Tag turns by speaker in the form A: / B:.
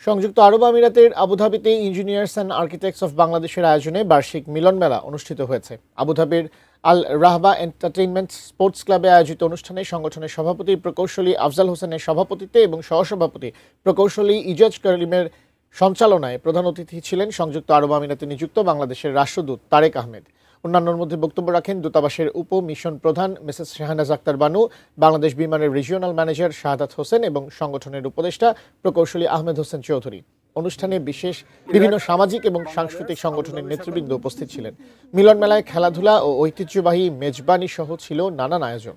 A: সংযুক্ত আরব আমিরাতের আবুধাবিতে engineers and architects of বাংলাদেশের আয়োজনে বার্ষিক মিলন মেলা অনুষ্ঠিত হয়েছে। আবুধাবির আল রাহবা এন্টারটেইনমেন্ট স্পোর্টস ক্লাবে আয়োজিত অনুষ্ঠানে সংগঠনের সভাপতি প্রকৌশলী আফজাল হোসেনের সভাপতিত্বে এবং সহসভাপতি প্রকৌশলী ইজাজ করিমের সঞ্চালনায় প্রধান অতিথি ছিলেন সংযুক্ত আরব আমিরাতে নিযুক্ত বাংলাদেশের রাষ্ট্রদূত তারেক আহমেদ। অন্যান্যর মধ্যে বক্তব্য রাখেন দূতাবাসের উপ মিশন প্রধান মিসেস শাহনাজ আক্তার বানু, বাংলাদেশ বিমানের রিজিওনাল ম্যানেজার শাহাদাত হোসেন এবং সংগঠনের উপদেষ্টা প্রকৌশলী আহমেদ হোসেন চৌধুরী। অনুষ্ঠানে বিভিন্ন সামাজিক এবং সাংস্কৃতিক সংগঠনের নেতৃবৃন্দ উপস্থিত ছিলেন। মিলন মেলায় খেলাধুলা ও ঐতিহ্যবাহী মেজবানি সহ ছিল নানান আয়োজন।